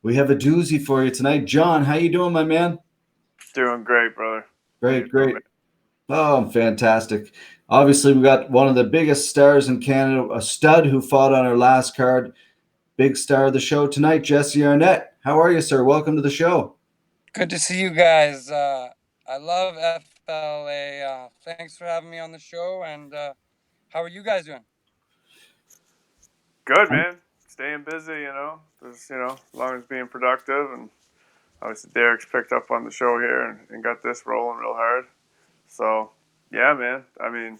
We have a doozy for you tonight. John, how you doing, my man? Doing great, brother. How you Great, doing, man? great. Oh, I'm fantastic. Obviously, we got one of the biggest stars in Canada, a stud who fought on our last card. Big star of the show tonight, Jesse Arnett. How are you, sir? Welcome to the show. Good to see you guys. I love FLA. Thanks for having me on the show. And how are you guys doing? Good, man. Staying busy, Just, as long as being productive. And obviously, Derek's picked up on the show here and got this rolling real hard. So, yeah, man. I mean,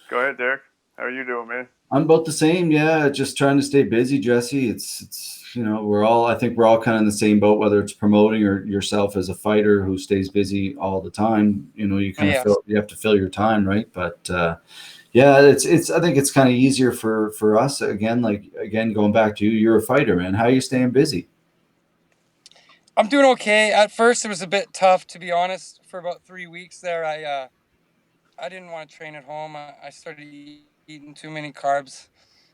go ahead, Derek. How are you doing, man? I'm about the same. Yeah, just trying to stay busy, Jesse. It's we're all I think we're all kind of in the same boat, whether it's promoting or yourself as a fighter who stays busy all the time. You kind of Yes. you have to fill your time, right? But yeah, it's I think it's kind of easier for us again going back to you. You're a fighter, man. How are you staying busy? I'm doing okay. At first, it was a bit tough, to be honest. For about 3 weeks there, I didn't want to train at home. I started eating too many carbs,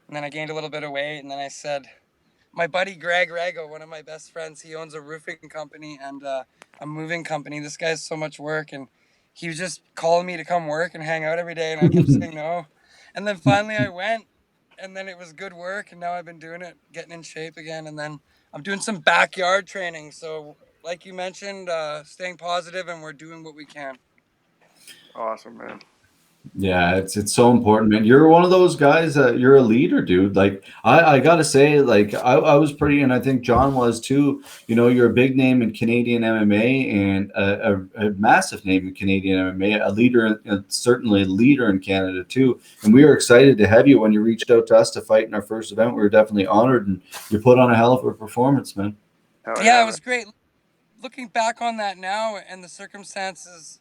and then I gained a little bit of weight. And then I said, my buddy Greg Rago, one of my best friends, he owns a roofing company and a moving company. This guy's so much work, and he was just calling me to come work and hang out every day, and I kept saying no. And then finally I went, and then it was good work, and now I've been doing it, getting in shape again, and then I'm doing some backyard training. So, like you mentioned, staying positive, and we're doing what we can. Awesome, man. Yeah, it's so important, man. You're one of those guys that you're a leader, dude. Like I gotta say, like I was pretty, and I think John was too. You're a big name in Canadian MMA and a massive name in Canadian MMA, a leader, certainly a leader in Canada too. And we were excited to have you when you reached out to us to fight in our first event. We were definitely honored, and you put on a hell of a performance, man. Hell Yeah, yeah, it man. was great. Looking back on that now and the circumstances,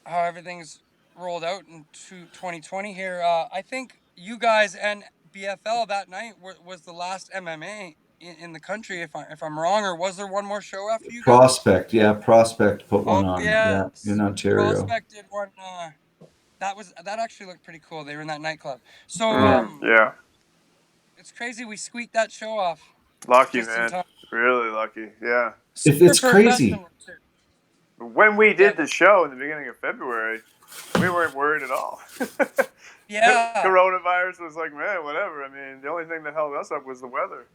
how everything's rolled out in 2020 here. I think you guys and BFL that night was the last MMA in the country. If I'm wrong, or was there one more show after you guys? Prospect, yeah, Prospect put one Oh on, yeah, in yes, Ontario. Prospect did one. That actually looked pretty cool. They were in that nightclub. So Yeah. Yeah. it's crazy we squeaked that show off Lucky, just in man. time. Really lucky. Yeah. If Super it's crazy. professional too. When we Yeah, did the show in the beginning of February, we weren't worried at all. yeah, Coronavirus was like, man, whatever. I mean, the only thing that held us up was the weather.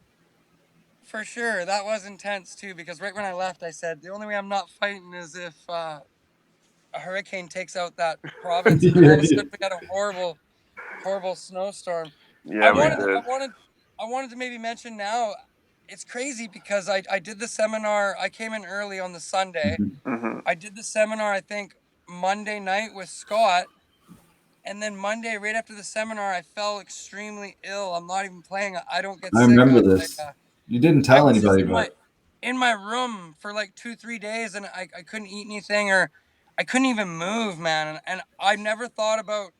for sure. That was intense too because right when I left, I said the only way I'm not fighting is if a hurricane takes out that province, and then all of a Yeah. sudden we got a horrible, horrible snowstorm. I Yeah, we wanted, I did. wanted, I wanted to maybe mention now. It's crazy because I did the seminar. I came in early on the Sunday. Hmm. I did the seminar. I think Monday night with Scott, and then Monday right after the seminar, I fell extremely ill. I'm not even playing. I don't get I sick. remember this. You didn't I tell was just anybody, in my but room for like 2 3 days, and I couldn't eat anything, or I couldn't even move, man. And I never thought about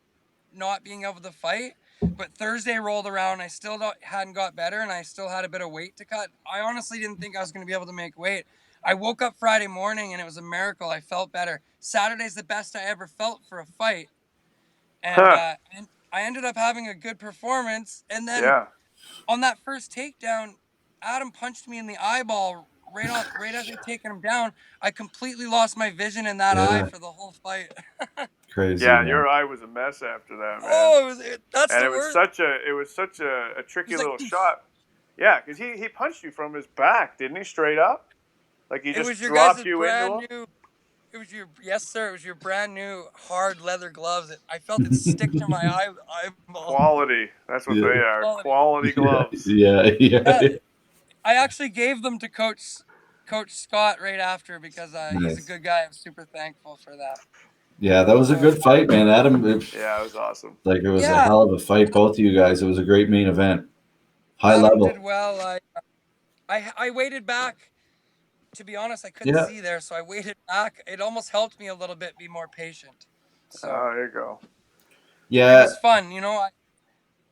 not being able to fight. But Thursday rolled around, I still hadn't got better, and I still had a bit of weight to cut. I honestly didn't think I was going to be able to make weight. I woke up Friday morning, and it was a miracle. I felt better. Saturday's the best I ever felt for a fight, and Huh. I ended up having a good performance. And then Yeah. on that first takedown, Adam punched me in the eyeball right as I taken him down. I completely lost my vision in that eye yeah, for the whole fight. crazy, Yeah, man. your eye was a mess after that, man. Oh, that's And the it was worst. such a It tricky was like little shot. Yeah, because he punched you from his back, didn't he? Straight up, like he it just was your guys' dropped you into brand him. new. It was your yes, sir. It was your brand new hard leather gloves. I felt it stick to my eyeball. Quality. That's what they Yeah, are. Quality. Quality yeah, gloves. yeah, Yeah, yeah. I actually gave them to Coach Scott right after because he's a Nice. good guy. I'm super thankful for that. Yeah, that was a So good fight, man. Adam, Yeah, it was awesome. like it was a yeah, hell of a fight. Both of you guys. It was a great main event. High Adam did level. well. I waited back. To be honest, I couldn't Yeah, see there, so I waited back. It almost helped me a little bit be more patient. So Oh, there you go. it yeah, was fun, you know.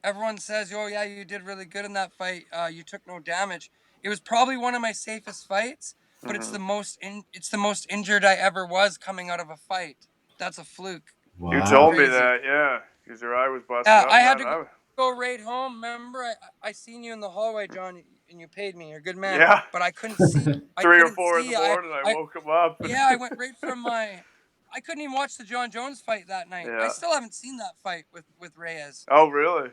Everyone says, "Oh yeah, you did really good in that fight. You took no damage." It was probably one of my safest fights, but Hmm. it's the most injured I ever was coming out of a fight. That's a fluke. You wow. told me Crazy. that, yeah, because your eye was busted Yeah, up, I had man. to go right home. Remember, I seen you in the hallway, John. you paid me. You're a good man. Yeah. But I couldn't see. I 3 or couldn't 4 in see. the morning, I woke him up. Yeah, I went right from my. I couldn't even watch the John Jones fight that night. Yeah. I still haven't seen that fight with Reyes. Oh, really?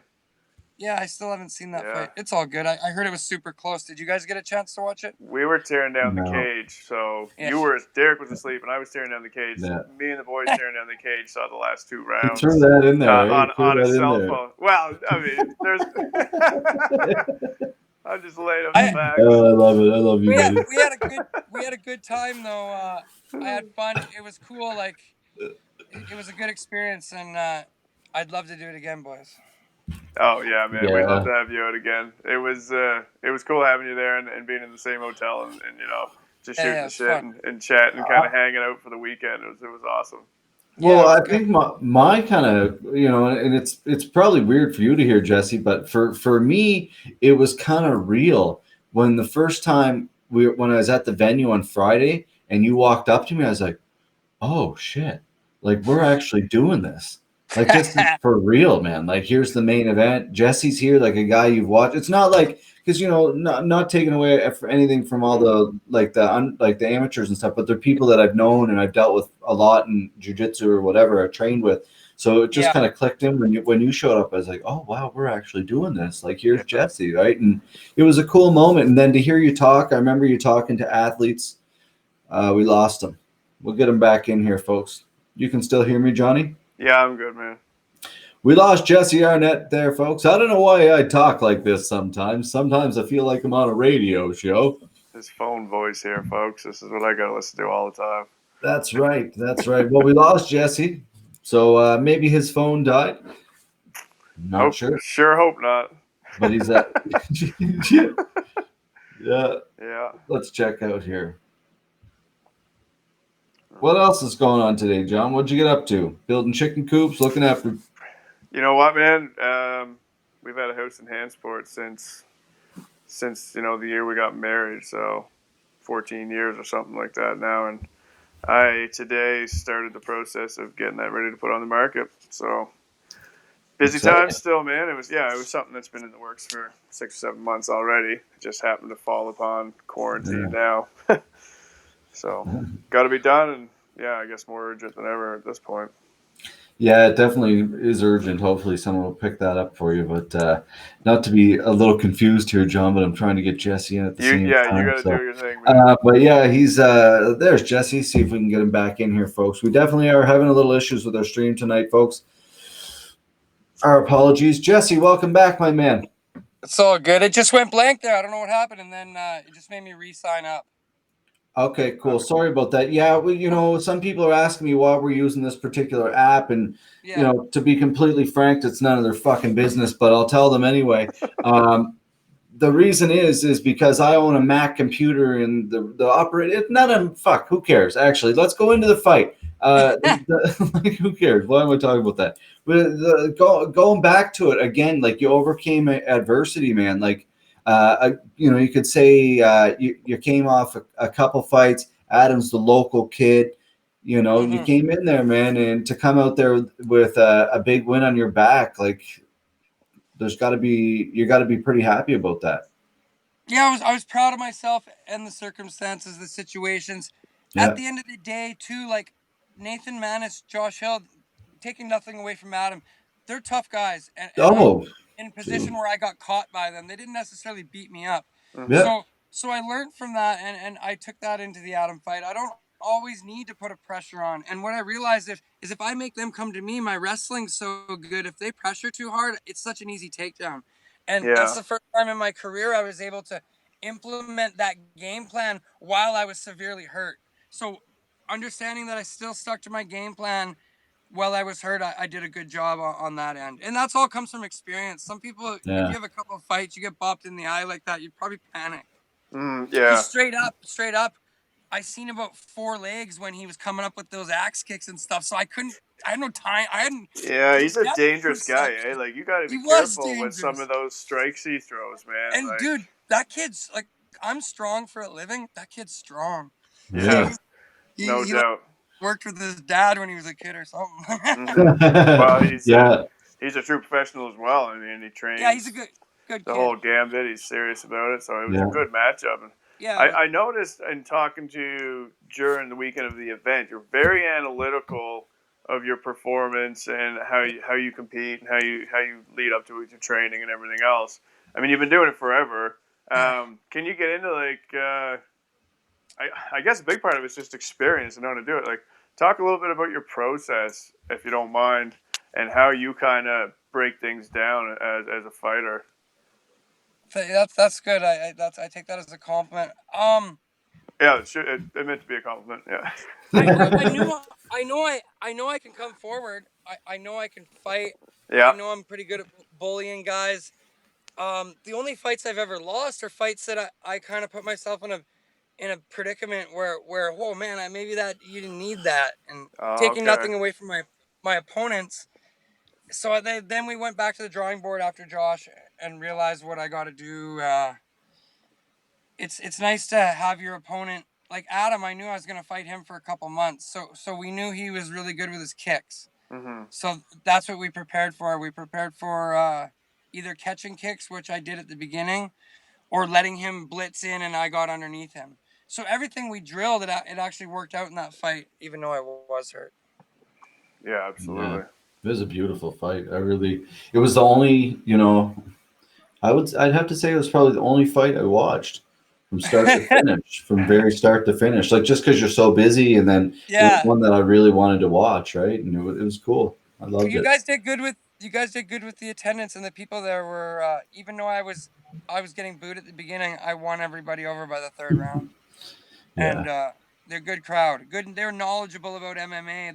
Yeah, I still haven't seen that Yeah. fight. It's all good. I heard it was super close. Did you guys get a chance to watch it? We were tearing down the No. cage, so Yeah. Derek was asleep, and I was tearing down the cage. Yeah. Me and the boys tearing down the cage saw the last 2 He rounds. threw that in there. On a cell phone. Well, I mean, there's. I just laid on the back. Oh, I love it. I love you, buddy. We had a good time though. I had fun. It was cool. Like it was a good experience, and I'd love to do it again, boys. Oh yeah, man, Yeah. we'd love to have you out again. It was cool having you there and being in the same hotel and just shooting the shit and chatting and kind of hanging out for the weekend. It was awesome. Well, I think my kind of, and it's probably weird for you to hear, Jesse, but for me, it was kind of real when the first time when I was at the venue on Friday and you walked up to me, I was like, oh shit, like we're actually doing this. Like this is for real, man. Like here's the main event. Jesse's here, like a guy you've watched. It's not like because not taking away anything from all the the amateurs and stuff, but they're people that I've known and I've dealt with a lot in jiu-jitsu or whatever I trained with. So it just kind of clicked in when you showed up. I was like, oh wow, we're actually doing this. Like here's Jesse, right? And it was a cool moment. And then to hear you talk, I remember you talking to athletes. We lost him. We'll get him back in here, folks. You can still hear me, Johnny? Yeah, I'm good, man. We lost Jesse Arnett there, folks. I don't know why I talk like this sometimes. Sometimes I feel like I'm on a radio show. His phone voice here, folks. This is what I got to listen to all the time. That's right. That's right. Well, we lost Jesse. So maybe his phone died. Not sure. Sure hope not. But he's at... Yeah. Let's check out here. What else is going on today, John? What'd you get up to? Building chicken coops, looking after... You know what, man? We've had a house in Hansport since the year we got married, so 14 years or something like that now. And I today started the process of getting that ready to put on the market. So busy time still, man. It was something that's been in the works for 6 or 7 months already. It just happened to fall upon quarantine now. So got to be done, and I guess more urgent than ever at this point. Yeah, it definitely is urgent. Hopefully someone will pick that up for you. But not to be a little confused here, John, but I'm trying to get Jesse in at the same time. Yeah, you got to do your thing, man. But yeah, he's there's Jesse. See if we can get him back in here, folks. We definitely are having a little issues with our stream tonight, folks. Our apologies. Jesse, welcome back, my man. It's all good. It just went blank there. I don't know what happened, and then it just made me re-sign up. Okay, cool. Sorry about that. Yeah, some people are asking me why we're using this particular app, and to be completely frank, it's none of their fucking business. But I'll tell them anyway. The reason is because I own a Mac computer, and the operator. Fuck. Who cares? Actually, let's go into the fight. Who cares? Why am I talking about that? But going back to it again, like you overcame adversity, man. Like. You could say you came off a couple fights. Adam's the local kid. You came in there, man, and to come out there with a big win on your back, like you got to be pretty happy about that. Yeah, I was proud of myself and the circumstances, the situations. Yeah. At the end of the day, too, like Nathan Manis, Josh Hill, taking nothing away from Adam, they're tough guys. And I'm in a position where I got caught by them. They didn't necessarily beat me up. Yeah. So I learned from that, and I took that into the Adam fight. I don't always need to put a pressure on. And what I realized is if I make them come to me, my wrestling's so good. If they pressure too hard, it's such an easy takedown. And that's the first time in my career I was able to implement that game plan while I was severely hurt. So understanding that I still stuck to my game plan while I was hurt, I did a good job on that end. And that's all comes from experience. Some people, if you have a couple of fights, you get bopped in the eye like that, you'd probably panic. Just straight up, I seen about 4 legs when he was coming up with those axe kicks and stuff. So I had no time. Yeah, he's a dangerous guy, eh? Like, you gotta be careful with some of those strikes he throws, man. And dude, that kid's like, I'm strong for a living. That kid's strong. Yeah, no doubt. Worked with his dad when he was a kid or something. Well, he's a true professional as well. I mean, he trains. Yeah, he's a good good the kid. whole gambit. He's serious about it, so it was a good matchup. And Yeah. I noticed in talking to you during the weekend of the event, you're very analytical of your performance and how you compete and how you lead up to it, your training and everything else. I mean, you've been doing it forever. Can you get into I guess a big part of it's just experience and how to do it. Like, talk a little bit about your process, if you don't mind, and how you kind of break things down as a fighter. That's good. I take that as a compliment. Yeah, it meant to be a compliment. Yeah. I knew I know I can come forward. I know I can fight. I Yeah. know I'm pretty good at bullying guys. The only fights I've ever lost are fights that I kind of put myself in a predicament where oh man, maybe that you didn't need that, and Oh, taking okay. nothing away from my opponents. So then we went back to the drawing board after Josh and realized what I got to do. It's nice to have your opponent like Adam. I knew I was going to fight him for a couple months, so we knew he was really good with his kicks. Mm-hmm. So that's what we prepared for. We prepared for either catching kicks, which I did at the beginning, or letting him blitz in and I got underneath him. So everything we drilled, it actually worked out in that fight, even though I was hurt. Yeah, absolutely. It was a beautiful fight. It was the only, I'd have to say it was probably the only fight I watched from start to finish, from very start to finish. Like, just because you're so busy, and then it was Yeah, one that I really wanted to watch, right? And it was cool. I loved you it. guys did good with the attendance, and the people there were. Even though I was getting booed at the beginning, I won everybody over by the third round, and Yeah. they're a good crowd. Good, they're knowledgeable about MMA.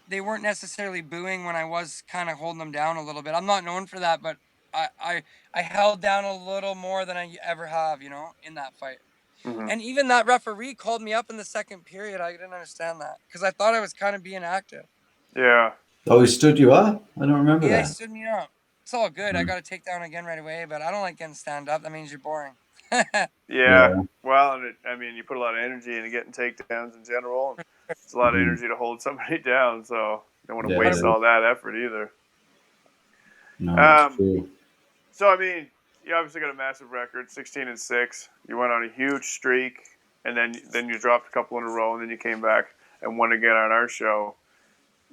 They weren't necessarily booing when I was kind of holding them down a little bit. I'm not known for that, but I, I I held down a little more than I ever have, in that fight. Mm-hmm. And even that referee called me up in the second period. I didn't understand that because I thought I was kind of being active. Yeah. Oh, he stood you up? I don't remember Yeah, he that. stood me up. It's all good. I Mm. got to take down again right away, but I don't like getting stand up. That means you're boring. Yeah. Yeah. Well, and I mean, you put a lot of energy into getting takedowns in general, and it's a lot of Mhm. energy to hold somebody down. So you don't want to Yeah, waste it is. all that effort either. No, it's Um, true. so I mean, you obviously got a massive record, 16-6. You went on a huge streak, and then you dropped a couple in a row, and then you came back and won again on our show.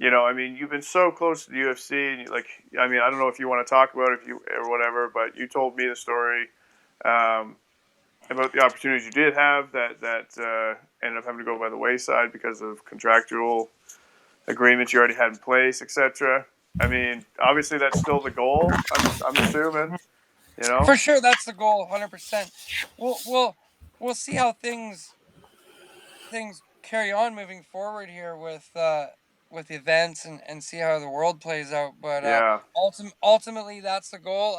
I mean, you've been so close to the UFC, and I mean, I don't know if you want to talk about it, if you or whatever, but you told me the story um, about the opportunities you did have that ended up having to go by the wayside because of contractual agreements you already had in place, etc. I mean, obviously that's still the goal. I'm assuming, you know. For sure, that's the goal, 100%. We'll see how things carry on moving forward here with events and see how the world plays out. But Yeah. ultimately, that's the goal.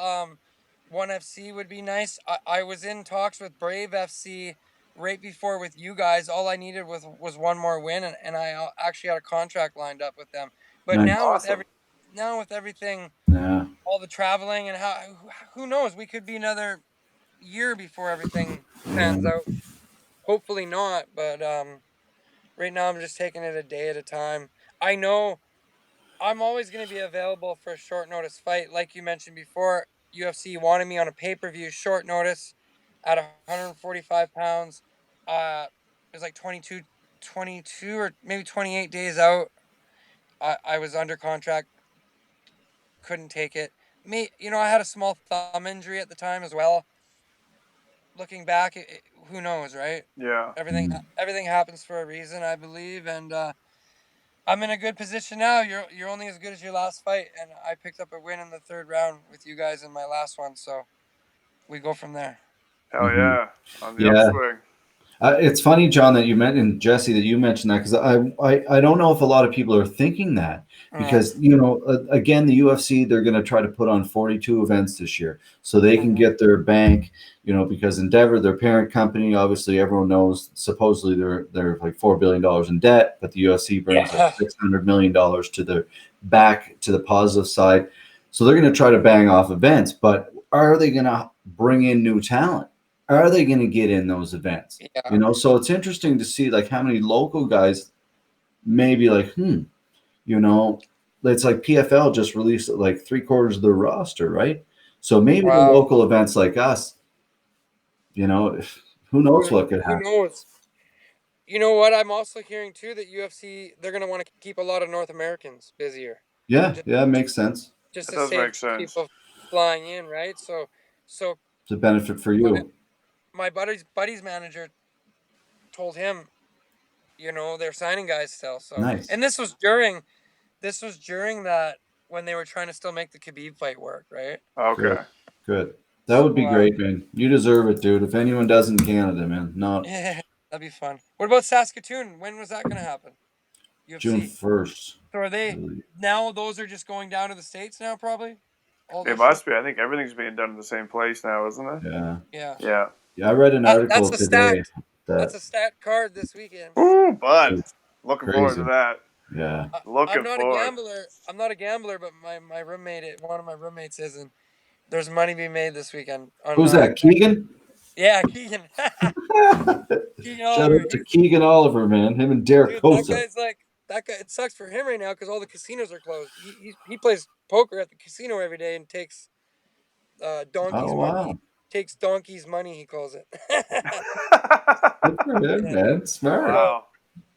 One FC would be nice. I was in talks with Brave FC right before with you guys. All I needed was one more win, and I actually had a contract lined up with them. But Nice. Awesome. now with everything, Yeah. all the traveling and how who knows, we could be another year before everything pans Yeah. out. Hopefully not, but right now I'm just taking it a day at a time. I know I'm always going to be available for a short notice fight. Like you mentioned before, UFC wanted me on a pay-per-view short notice at 145 pounds. It was like 22 or maybe 28 days out. I was under contract, couldn't take it. I had a small thumb injury at the time as well. Looking back, who knows, right? Yeah. Mm. Everything happens for a reason, I believe, and I'm in a good position now. You're only as good as your last fight, and I picked up a win in the third round with you guys in my last one, so we go from there. Hell Mhm. yeah. On the Yeah. upswing. It's funny, John, that you mentioned Jesse, that you mentioned that, because I don't know if a lot of people are thinking that, Mm, because again, the UFC, they're going to try to put on 42 events this year so they can mhm. get their bank, because Endeavor, their parent company, obviously everyone knows, supposedly they're like $4 billion in debt, but the UFC brings like Yeah. $600 million to the back, to the positive side. So they're going to try to bang off events, but are they going to bring in new talent? Are they going to get in those events? Yeah. So it's interesting to see like how many local guys maybe like, it's like PFL just released like three-quarters of their roster, right? So maybe the Wow. local events like us, you know, who knows what could Who happen. knows? You know what? I'm also hearing too that UFC they're gonna want to keep a lot of North Americans busier, Yeah, just yeah, it makes sense. just That to does save make sense. people flying in, right? So It's a benefit for my, you. my buddy's manager told him, they're signing guys still. So, Nice. and this was during that when they were trying to still make the Khabib fight work, right? Okay. Good. Good. That So, would be great, man. You deserve it, dude. If anyone does in Canada, man, not yeah, that'd be fun. What about Saskatoon? When was that gonna happen? June UFC. 1st. So are they now? Those are just going down to the States now, probably. All It those shows. must be. I think everything's being done in the same place now, isn't it? Yeah. Yeah. Yeah. Yeah, I read an That's article a today stacked. That's that a stacked card this weekend. Ooh, bud. is Looking forward to crazy. that. Yeah. I'm Looking not a forward. gambler. I'm not a gambler, but my roommate, one of my roommates, is, and there's money being made this weekend on. Who's that? Keegan? Yeah, Keegan. Keegan Shout Oliver. out to Keegan Oliver, man. Him and Derek Dude, that Cosa. guy's like that guy. It sucks for him right now because all the casinos are closed. He plays poker at the casino every day and takes Oh donkey's money. wow. Takes donkey's money. He calls it. Good for him, Yeah. man. Smart. So Wow.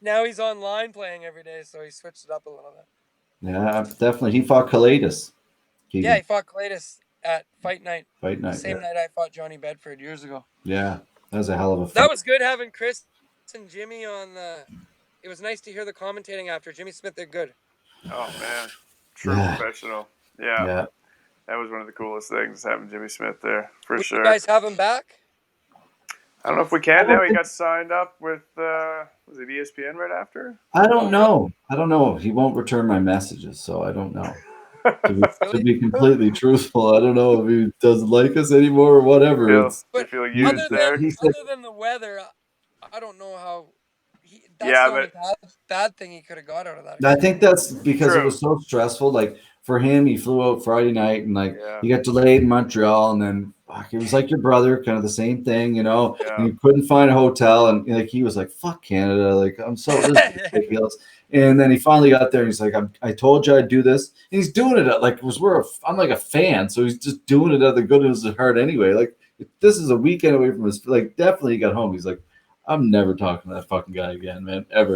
now he's online playing every day, so he switched it up a little bit. Yeah, definitely. He fought Kalidas. Yeah, he Keegan. fought Cletus at fight night, Fight the night. same Yeah. night I fought Johnny Bedford years ago. Yeah. That was a hell of a That fight. was good having Chris and Jimmy on the. It was nice to hear the commentating after. Jimmy Smith did good. Oh man. True Yeah. professional. Yeah. Yeah. That was one of the coolest things having Jimmy Smith there, for Would sure. you guys have him back? I don't know if we can now. He got signed up with was it ESPN right after? I don't know. I don't know. He won't return my messages, so I don't know. To Really? be completely truthful, I don't know if he doesn't like us anymore or whatever. you It's But feel he, used there? he said, other than the weather, I don't know how. That's Yeah, the only but bad thing he could have got out of that I experience. think that's because it true. was so stressful. Like for him, he flew out Friday night and like Yeah. he got delayed in Montreal, and then fuck, it was like your brother, kind of the same thing, you know. Yeah. And you couldn't find a hotel, and like he was like, "Fuck Canada!" Like this is ridiculous. And then he finally got there, and he's like, "I told you I'd do this." And he's doing it like I'm like a fan, so he's just doing it out of the goodness of his heart anyway. Like this is a weekend away from his like. Definitely, he got home. He's like, "I'm never talking to that fucking guy again, man, ever."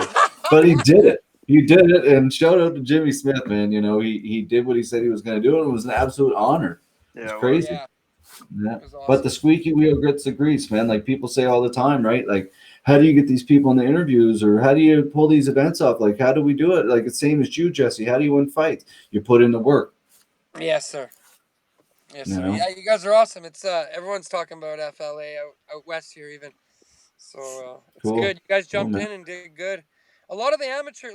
But he did it. He did it, and shout out to Jimmy Smith, man. You know, he did what he said he was going to do, and it was an absolute honor. It's Yeah, it was. crazy. Yeah, Yeah. it was awesome. But the squeaky wheel gets the grease, man. Like people say all the time, right? Like, how do you get these people in the interviews, or how do you pull these events off? Like, how do we do it? Like, it's same as you, Jesse. How do you win fights? You put in the work. Yes, sir. Yes, You sir. know? Yeah, you guys are awesome. It's everyone's talking about FLA out west here even. So it's Cool. good. You guys Cool, jumped man. in and did good. A lot of the amateur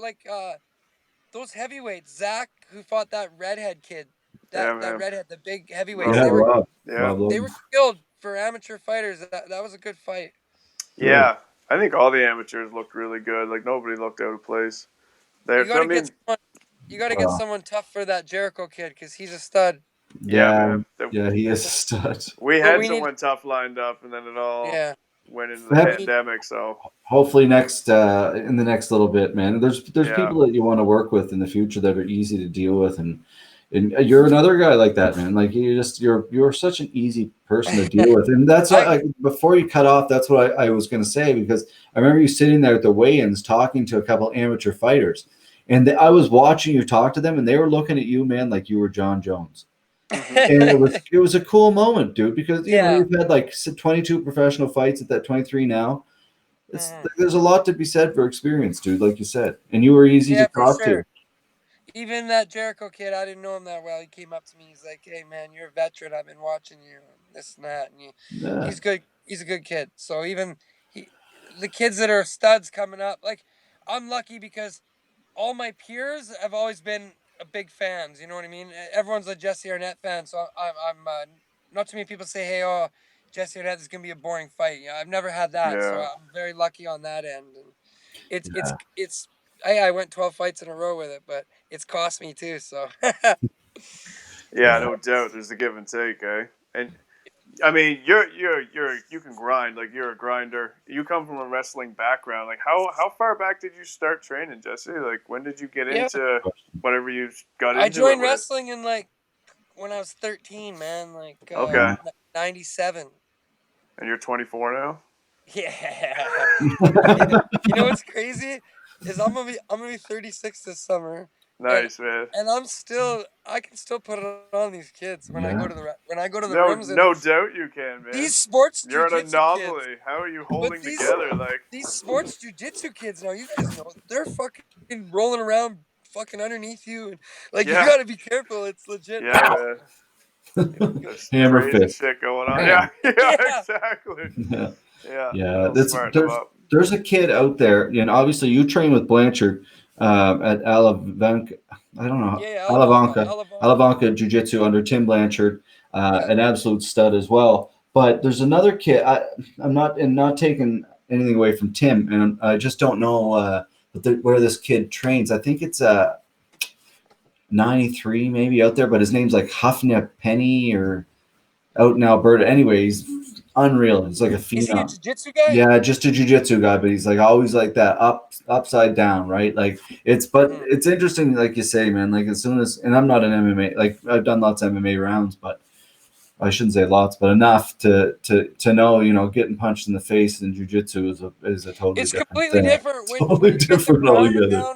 those heavyweights, Zach who fought that redhead kid, Yeah, that man. redhead, the big heavyweights, Yeah, Rob. Yeah. Rob they Logan. were skilled for amateur fighters. That was a good fight. Yeah. I think all the amateurs looked really good. Like nobody looked out of place. You There, got I to mean, get someone, you got to get someone tough for that Jericho kid because he's a stud. yeah, man. Yeah, he is a stud. We But had we need, someone tough lined up, and then it all yeah, went into the That- pandemic. So Hopefully next in the next little bit, man. There's Yeah. people that you want to work with in the future that are easy to deal with, and you're another guy like that, man. Like you're such an easy person to deal with, and that's why before you cut off, that's what I was going to say, because I remember you sitting there at the weigh-ins talking to a couple amateur fighters, and I was watching you talk to them, and they were looking at you, man, like you were John Jones. And it was a cool moment, dude, because you know Yeah. you've had like 22 professional fights at that 23 now. There's a lot to be said for experience, dude, like you said, and you were easy to for talk sure. to. Even that Jericho kid, I didn't know him that well. He came up to me. He's like, "Hey, man, you're a veteran. I've been watching you, and this and that." And Yeah. he's good. He's a good kid. So even the kids that are studs coming up, like I'm lucky because all my peers have always been big fans. You know what I mean? Everyone's a Jesse Arnett fan, so I'm not too many people say, "Hey, oh, Jesse Arnett is gonna be a boring fight." You know, I've never had that, so Yeah. I'm very lucky on that end. And it's Yeah. it's I went 12 fights in a row with it, but it's cost me too. So Yeah, no doubt. There's a give and take, eh? And I mean, you can grind. Like you're a grinder. You come from a wrestling background. Like how far back did you start training, Jesse? Like when did you get Yeah. into whatever you got into? I joined it with? wrestling in like when I was 13, man. Like Okay. 97. And you're 24 now. Yeah. You know what's crazy is I'm gonna be 36 this summer, and Nice, man. I can still put it on these kids when I Yeah. go to the No, rooms, and no doubt you can, man. these sports You're an jujitsu kids. anomaly. How are you But holding together? Like, these sports jujitsu kids now, you guys know they're fucking rolling around fucking underneath you, and like you yeah, gotta be careful. It's legit. yeah, man. There's Hammer crazy fist. shit going on. Bam. Yeah, yeah, Yeah. exactly. Yeah. Yeah, Yeah, that'll that's smarten them up. there's a kid out there, and obviously you train with Blanchard at Alavanca. I don't know Yeah, Alavanca Jiu Jitsu under Tim Blanchard, Yeah. an absolute stud as well. But there's another kid. I'm not taking anything away from Tim, and I just don't know where this kid trains. I think it's 93 maybe out there, but his name's like Hafnia Penny or out in Alberta. Anyway, he's unreal. He's like a Is he a phenom. jiu-jitsu guy? Yeah, just a jujitsu guy, but he's like always like that upside down, right? Like but it's interesting, like you say, man. Like as soon as, and I'm not an MMA, like I've done lots of MMA rounds, but I shouldn't say lots, but enough to know, getting punched in the face in jujitsu is a totally It's different completely thing. different when Totally you get the different altogether.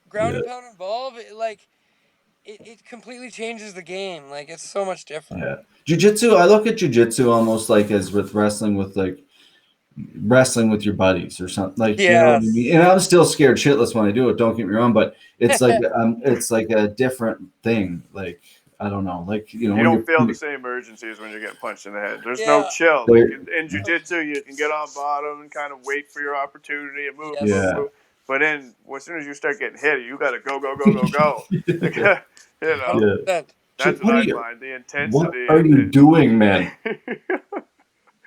ground Yeah. and pound involved. It completely changes the game. Like it's so much different. Yeah. Jiu-jitsu, I look at jiu-jitsu almost like as with wrestling with your buddies or something, like, you know what I mean? Yes. And I'm still scared shitless when I do it, don't get me wrong, but it's like it's like a different thing. Like, I don't know, like, You when don't feel you're the same urgency as when you're getting punched in the head. There's no Yeah. chill. There- Like in jiu-jitsu, you can get on bottom and kind of wait for your opportunity and move, Yes. move, Yeah. move. But then, as soon as you start getting hit, you got to go, go, go, go, go. Like, Yeah. you know, 100%. that's What what are I you find. The what intensity. are you doing, man?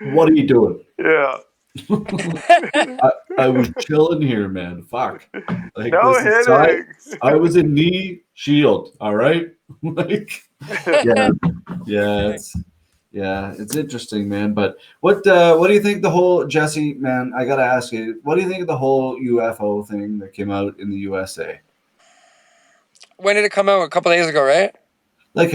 What are you doing? Yeah. I was chilling here, man. Fuck. Like, No this is hitting. I was in knee shield, all right? Like, yeah. Okay. It's interesting, man. But what do you think the whole, Jesse, man? I gotta ask you, what do you think of the whole UFO thing that came out in the USA? When did it come out? A couple days ago, right? Like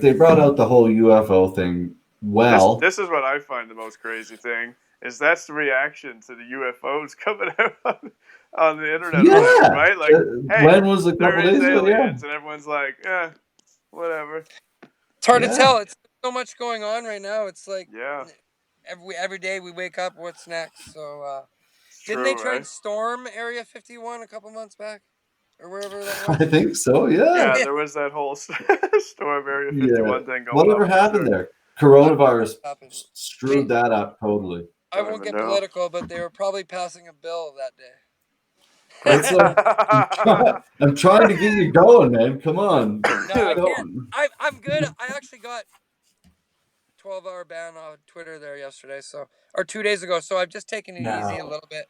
they brought out the whole UFO thing. Well, This is what I find the most crazy thing is that's the reaction to the UFOs coming out on the internet, yeah. right? Like, hey, when was a there couple is days ago? Yeah, aliens, and everyone's like, whatever. It's hard to Yeah. tell. It's so much going on right now. It's like Yeah, every day we wake up, what's next? So it's didn't true, they try right? and storm Area 51 a couple months back, or wherever that I was? think so. Yeah. Yeah, there was that whole Storm Area Yeah. 51 thing going Whatever on. For happened sure. there? I don't know what Coronavirus happened. screwed that up totally. I Don't won't even get know. political, but they were probably passing a bill that It's day. like I'm trying to get you going, man. Come on. No, I Go can't. on. I'm good. I actually got 12-hour ban on Twitter there yesterday, or 2 days ago. So I've just taken it easy a No, little bit.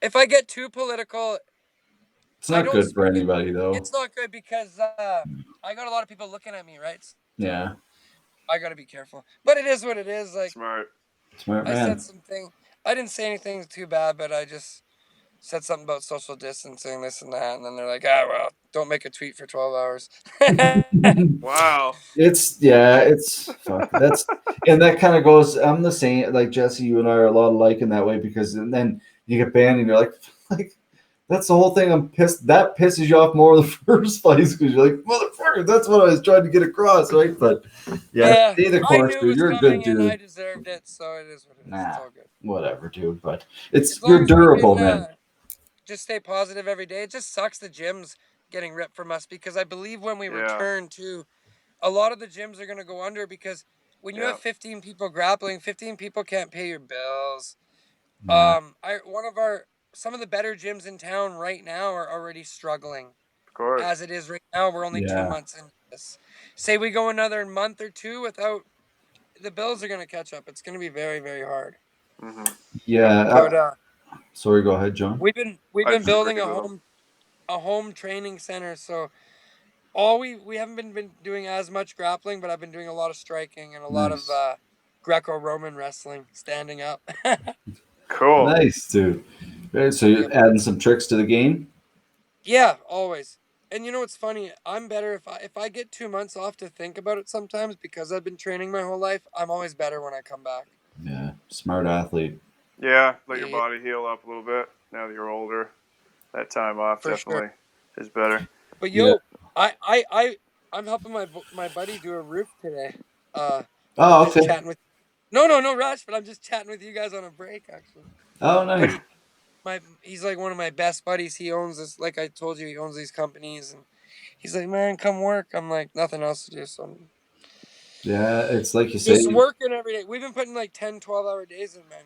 If I get too political, it's I not don't good for speak. anybody, though. It's not good because I got a lot of people looking at me, right? Yeah, I got to be careful. But it is what it is. Like Smart. smart I said man. something. I didn't say anything too bad, but I just said something about social distancing, this and that, and then they're like, well, don't make a tweet for 12 hours. Wow. It's fuck. And that kind of goes. I'm the same. Like Jesse, you and I are a lot alike in that way because, and then you get banned and you're like, that's the whole thing. I'm pissed. That pisses you off more in the first place because you're like, motherfucker. That's what I was trying to get across, right? But Yeah, either I course, knew it dude. was You're a good coming and I dude. deserved it, so it is what it is. It's Nah, all good. whatever, dude. But As long you're as we durable, can man. just stay positive every day. It just sucks the gyms getting ripped from us because I believe when we Yeah. return to, a lot of the gyms are going to go under because when you Yeah. have 15 people grappling, 15 people can't pay your bills. Yeah. Some of the better gyms in town right now are already struggling. Of course. As it is right now, we're only 2 Yeah. months into this. Say we go another month or two without, the bills are going to catch up. It's going to be very, very hard. Mm-hmm. Yeah. But Sorry, go ahead, John. we've been I just building agreed with him. a home training center. So we haven't been doing as much grappling, but I've been doing a lot of striking and a lot of Nice. Greco-Roman wrestling, standing up. Cool. Nice, dude. Okay, so you're Yep. adding some tricks to the game. Yeah, always. And you know what's funny? I'm better if I get 2 months off to think about it sometimes because I've been training my whole life. I'm always better when I come back. Yeah, smart athlete. Yeah, let your Yeah, body heal up a little bit now that you're older. That time off for sure. definitely is better. But Yeah. yo, I'm helping my buddy do a roof today. I'm Oh, just okay. chatting with. No rush. But I'm just chatting with you guys on a break actually. Oh, But nice. he's like one of my best buddies. He owns this. Like I told you, he owns these companies, and he's like, man, come work. I'm like, nothing else to do, so I'm Yeah, it's like you just say. working every day. We've been putting like 10, 12 hour days in, man,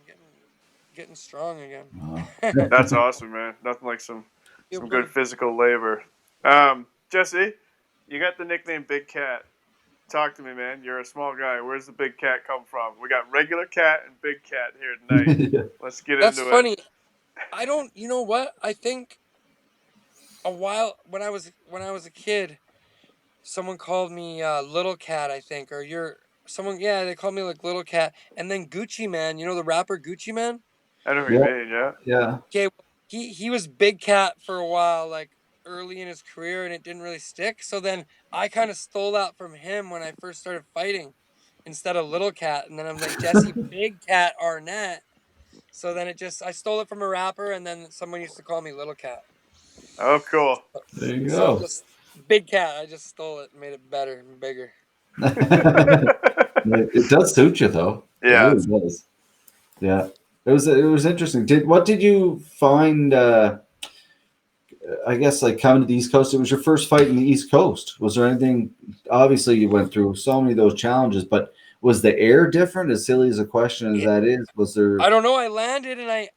getting strong again. Oh. That's awesome, man. Nothing like Feel some good good. physical labor. Jesse, you got the nickname Big Cat. Talk to me, man. You're a small guy. Where's the big cat come from? We got regular cat and big cat here tonight. Let's get That's into it. funny. I don't. You know what? I think a while when I was a kid, someone called me Little Cat. I think, or you're someone. Yeah, they called me like Little Cat, and then Gucci Man. You know the rapper Gucci Man? I know who you Yeah, mean, yeah. yeah. Okay, well, he was Big Cat for a while, like early in his career, and it didn't really stick. So then I kind of stole that from him when I first started fighting, instead of Little Cat, and then I'm like Jesse Big Cat Arnett. So then I stole it from a rapper, and then someone used to call me Little Cat. Oh, cool. There you So go. just Big Cat, I just stole it and made it better and bigger. It does suit you though. It Yeah. really does. Yeah. It was interesting. What did you find I guess like coming to the East Coast, it was your first fight in the East Coast. Was there anything obviously you went through so many of those challenges, but was the air different? As silly as a question as It, that is, was there I don't know. I landed and I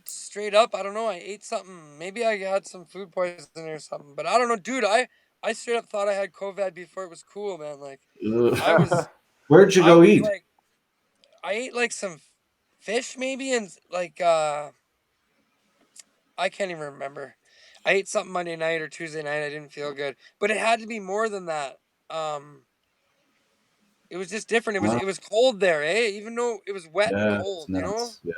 straight up. I don't know. I ate something. Maybe I had some food poisoning or something. But I don't know, dude. I straight up thought I had COVID before it was cool, man. Like I was where'd you I go was eat? like I ate like some fish maybe and like I can't even remember. I ate something Monday night or Tuesday night. I didn't feel good, but it had to be more than that. Um, it was just different. Wow. It was cold there, eh? Even though it was wet and Yeah, it's cold, you know. nuts. Yeah,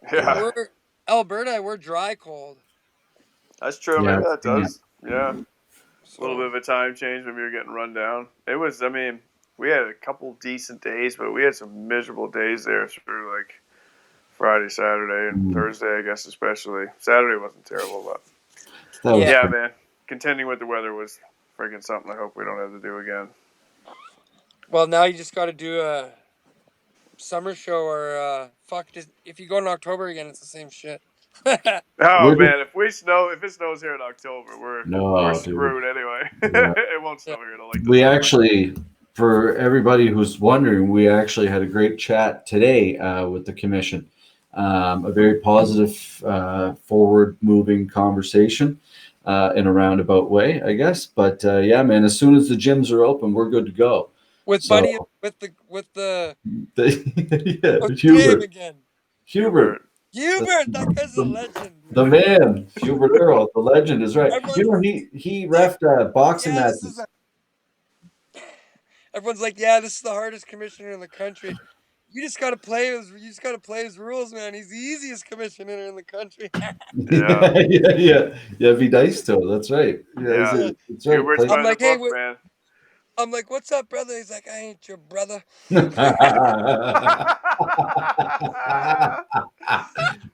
And Yeah. yeah, we're Alberta. We're dry cold, That's true. yeah. Maybe that does. Yeah. A little bit so of a time change. Maybe you're getting run down. It was, I mean, we had a couple decent days, but we had some miserable days there through like Friday, Saturday, and Mm. Thursday, I guess, especially. Saturday wasn't terrible, but That was yeah. yeah, pretty. man. Contending with the weather was freaking something I hope we don't have to do again. Well, now you just got to do a summer show or fuck. If you go in October again, it's the same shit. Oh Where did man, if it snows here in October, we're no, dude. screwed anyway. Yeah. It won't Yeah. snow here till like We December. actually, for everybody who's wondering, we actually had a great chat today with the commission. A very positive, forward-moving conversation in a roundabout way, I guess. But yeah, man, as soon as the gyms are open, we're good to go. With So, Buddy, with the yeah, what's his name again? Hubert, Hubert. Hubert. That guy's a the, legend, the dude. man, Hubert Earl, the legend is right. You Everyone's know, he like, refed boxing yeah, this is matches. a. Everyone's like, yeah, this is the hardest commissioner in the country. You just gotta play his rules, man. He's the easiest commissioner in the country. Yeah, Yeah. Be nice to him. That's right. Yeah, yeah. that's right. Hubert's Play. I'm by the like, hey, book, man. I'm like, what's up, brother? He's like, I ain't your brother.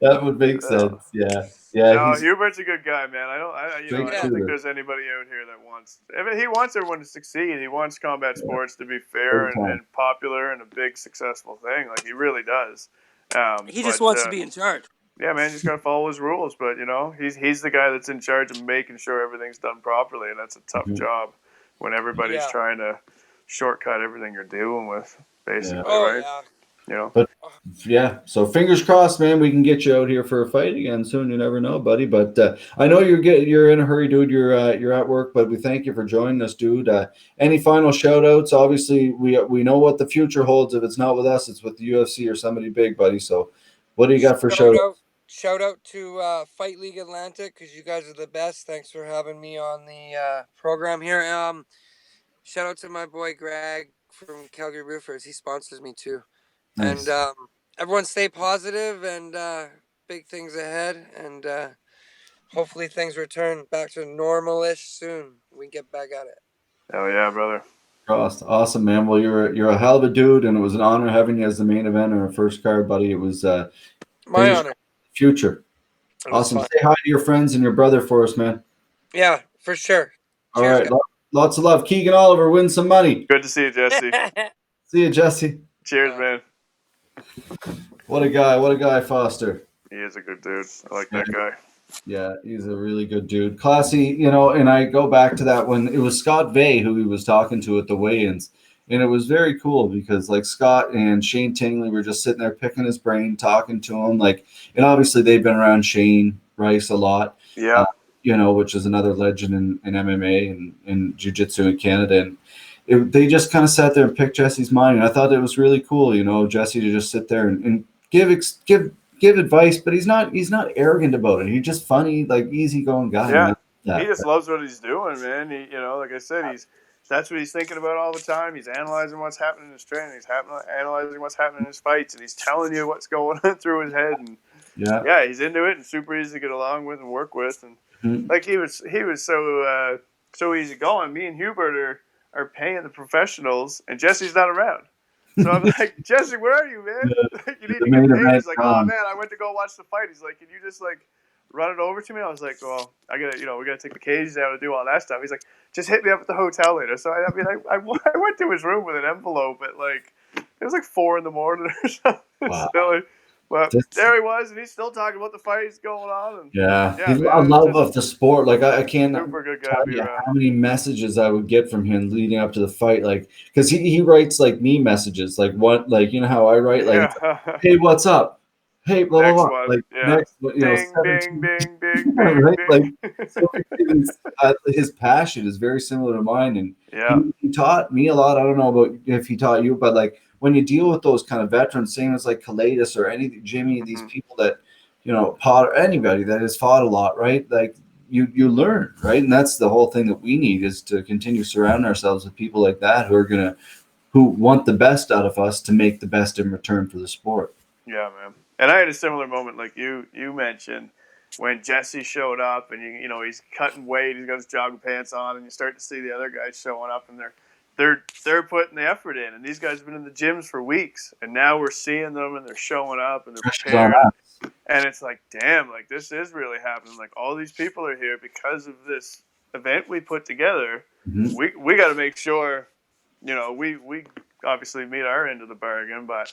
That would make No, sense. Yeah, yeah. no, He's Hubert's a good guy, man. straight I don't Yeah, think shooter, there's anybody out here that wants. I mean, he wants everyone to succeed. He wants combat yeah, sports to be fair big time. and popular and a big successful thing. Like he really does. he just But wants to be in charge. yeah, man, you just gotta follow his rules. But he's the guy that's in charge of making sure everything's done properly, and that's a tough Mhm. job when everybody's Yeah. trying to shortcut everything you're dealing with, Yeah, basically, Oh right? yeah. You know. but yeah. So fingers crossed, man. We can get you out here for a fight again soon. You never know, buddy. But I know you're in a hurry, dude. You're at work, but we thank you for joining us, dude. Any final shout outs? Obviously, we know what the future holds. If it's not with us, it's with the UFC or somebody big, buddy. So, what do you got for Shout shout out, shout out to Fight League Atlantic because you guys are the best. Thanks for having me on the program here. Shout out to my boy Greg from Calgary Roofers. He sponsors me too. And Nice. everyone stay positive and big things ahead. And hopefully things return back to normal-ish soon. We can get back at it. Hell yeah, brother. Awesome, man. Well, you're a hell of a dude, and it was an honor having you as the main event on our first card, buddy. It was My fingers honor. crossed for the future. It was Awesome. fun. Say hi to your friends and your brother for us, man. Yeah, for sure. All Cheers, right. Lots of love. Keegan Oliver, win some money. Good to see you, Jesse. guys. See you, Jesse. Cheers, man. What a guy, Foster. He is a good dude. I like that guy. Yeah, he's a really good dude. Classy, and I go back to that when it was Scott Vey who he was talking to at the weigh-ins. And it was very cool because like Scott and Shane Tingley were just sitting there picking his brain, talking to him. And obviously they've been around Shane Rice a lot. Yeah. Which is another legend in MMA and in jiu-jitsu in Canada. And they just kind of sat there and picked Jesse's mind. And I thought it was really cool, Jesse to just sit there and give advice, but he's not arrogant about it. He's just funny, like easygoing guy. Yeah. He just loves what he's doing, man. He, like I said, that's what he's thinking about all the time. He's analyzing what's happening in his training. He's analyzing what's happening in his fights, and he's telling you what's going on through his head. And yeah, he's into it and super easy to get along with and work with. And like he was so easy going. Me and Hubert are paying the professionals, and Jesse's not around. So I'm like, Jesse, where are you, man? You need to get paid. He's like, oh man, I went to go watch the fight. He's like, can you just run it over to me? I was like, well, I gotta, we gotta take the cages out and do all that stuff. He's like, just hit me up at the hotel later. So I went to his room with an envelope at it was 4 a.m. or something. Wow. Silly. But there he was, and he's still talking about the fights going on. And he's a love of the sport. I can't super good guy tell you how many messages I would get from him leading up to the fight. Because he writes me messages, how I write, hey, what's up? Hey, blah blah blah. Next, ding, ding, ding, ding, right? ding. So his passion is very similar to mine, and he taught me a lot. I don't know about if he taught you, but when you deal with those kind of veterans, same as Kalidas or Jimmy, these people that, Potter, anybody that has fought a lot, right? You learn, right? And that's the whole thing that we need is to continue surrounding ourselves with people like that who want the best out of us to make the best in return for the sport. Yeah, man. And I had a similar moment like you mentioned when Jesse showed up and he's cutting weight, he's got his jogging pants on, and you start to see the other guys showing up and they're putting the effort in, and these guys have been in the gyms for weeks, and now we're seeing them and they're showing up and they're prepared, and it's like, damn, this is really happening. All these people are here because of this event we put together. Mm-hmm. We got to make sure, we obviously meet our end of the bargain, but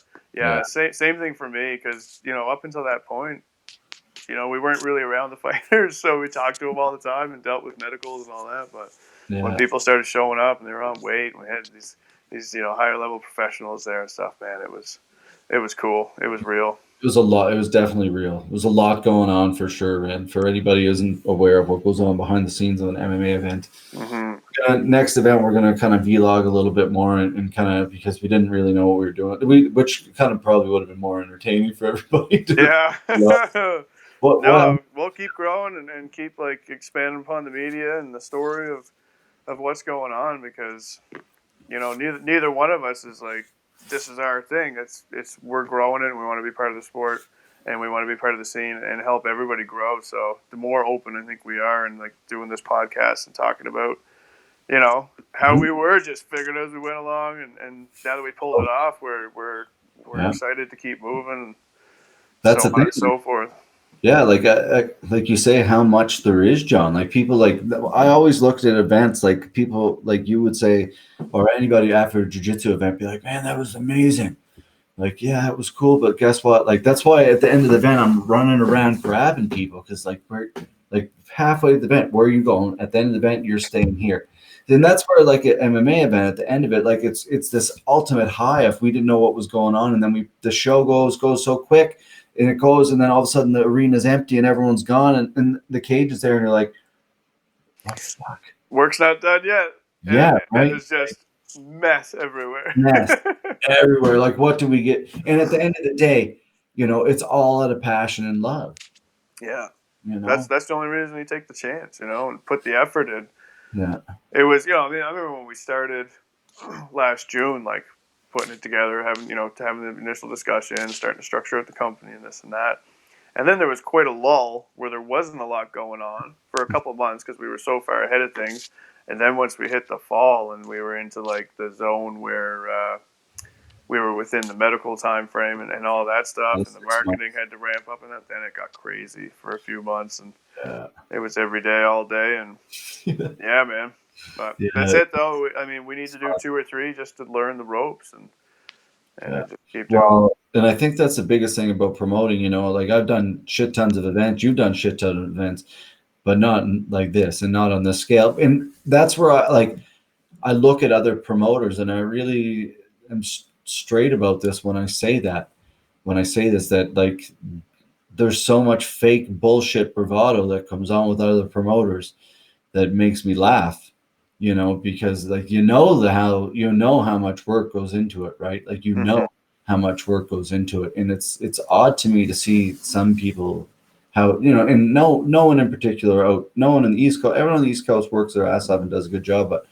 same thing for me, because up until that point, we weren't really around the fighters, so we talked to them all the time and dealt with medicals and all that, but when people started showing up and they were on weight, and we had these higher level professionals there and stuff, man, it was cool. It was real. It was a lot. It was definitely real. It was a lot going on for sure, and for anybody who isn't aware of what goes on behind the scenes of an MMA event. Mm-hmm. Next event, we're going to kind of vlog a little bit more and kind of, because we didn't really know what we were doing, which kind of probably would have been more entertaining for everybody. We'll keep growing and keep expanding upon the media and the story of what's going on, because neither one of us is this is our thing. It's we're growing it, and we want to be part of the sport, and we want to be part of the scene and help everybody grow. So the more open I think we are, and doing this podcast and talking about how we were just figured as we went along, and now that we pulled it off, we're excited to keep moving. That's so on and so forth. Yeah, like you say, how much there is, John. People I always looked at events, people you would say, or anybody after a jiu-jitsu event, be like, man, that was amazing. Yeah, it was cool, but guess what? That's why at the end of the event, I'm running around grabbing people, because we're halfway to the event. Where are you going? At the end of the event, you're staying here. Then that's where an MMA event at the end of it, it's this ultimate high if we didn't know what was going on, and then the show goes so quick. And it goes, and then all of a sudden the arena's empty and everyone's gone, and the cage is there, and you're like, what the fuck? Work's not done yet. Yeah, right. And there's just mess everywhere. Mess everywhere. What do we get? And at the end of the day, it's all out of passion and love. Yeah. That's the only reason we take the chance, and put the effort in. Yeah. It was, I remember when we started last June, putting it together, having the initial discussion, starting to structure out the company and this and that. And then there was quite a lull where there wasn't a lot going on for a couple of months because we were so far ahead of things. And then once we hit the fall and we were into like the zone where we were within the medical time frame and all that stuff, and the marketing had to ramp up, and then it got crazy for a few months, and it was every day, all day, and yeah, man. But that's it, though. I mean, we need to do 2 or 3 just to learn the ropes and just keep doing. Well, and I think that's the biggest thing about promoting. Like I've done shit tons of events, you've done shit ton of events, but not like this and not on this scale. And that's where I look at other promoters, and I really am straight about this when I say this, that like there's so much fake bullshit bravado that comes on with other promoters that makes me laugh, because like how much work goes into it, right? Like how much work goes into it, and it's odd to me to see some people how and no one in particular, no one on the East Coast, everyone on the East Coast works their ass off and does a good job, but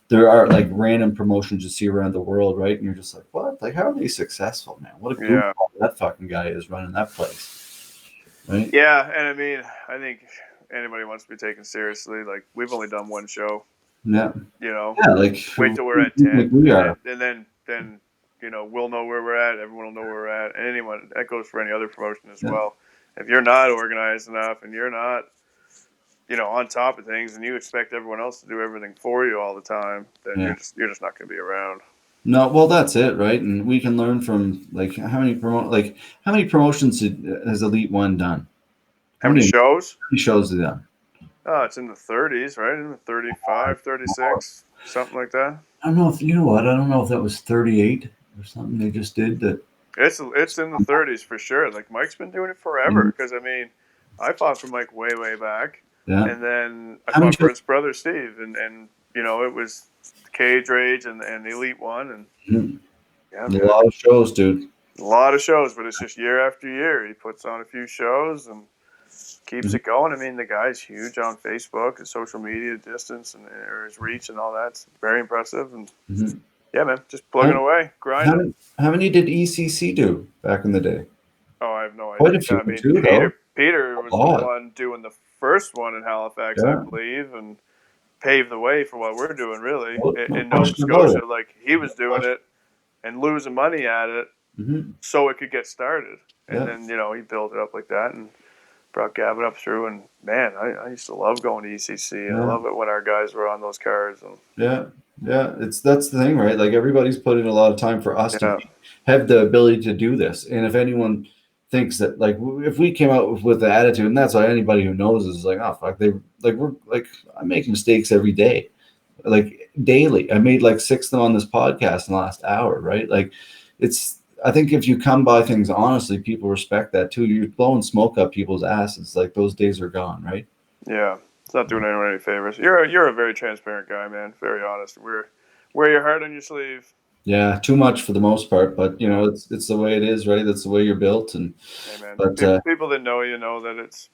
there are like random promotions you see around the world, right? And you're just like, what? Like, how are they successful, man? What a goofball that fucking guy is running that place, right? Yeah, and I mean, I think anybody wants to be taken seriously. Like, we've only done 1 show. Yeah. Like wait till we're at 10, like we are. And then we'll know where we're at. Everyone will know where we're at. And anyone, that goes for any other promotion as well. If you're not organized enough and you're not on top of things, and you expect everyone else to do everything for you all the time, then you're just not going to be around. No, well, that's it, right? And we can learn from like how many promotions has Elite One done? How many shows? How many shows have they done? Oh, it's in the 30s, right? In the 35, 36, something like that. I don't know if I don't know if that was 38 or something they just did that. It's in the 30s for sure. Like Mike's been doing it forever, because I mean, I fought for Mike way back. Yeah. And then I fought for his brother Steve, and it was Cage Rage and Elite One, and a lot of shows, dude. A lot of shows, but it's just year after year. He puts on a few shows and keeps it going. I mean, the guy's huge on Facebook, his social media distance and his reach and all that's very impressive. And yeah, man, just plugging away, grinding. How many did ECC do back in the day? Oh, I have no idea. Quite a few, Peter was the one doing the first one in Halifax, I believe, and paved the way for what we're doing, really, in Nova Scotia. Like, he was doing it and losing money at it so it could get started. And then, he built it up like that and brought Gavin up through. And, man, I used to love going to ECC. And I love it when our guys were on those cards. And that's the thing, right? Like, everybody's put in a lot of time for us to have the ability to do this. And if anyone thinks that, like, if we came out with the attitude, and that's why anybody who knows is like, oh fuck, I make mistakes every day, like daily. I made like 6 of them on this podcast in the last hour, right? Like, I think if you come by things honestly, people respect that too. You're blowing smoke up people's asses, like those days are gone, right? Yeah, it's not doing anyone any favors. You're a very transparent guy, man. Very honest. Wear your heart on your sleeve. Yeah, too much for the most part, but it's the way it is, right? That's the way you're built, and but people that know that it's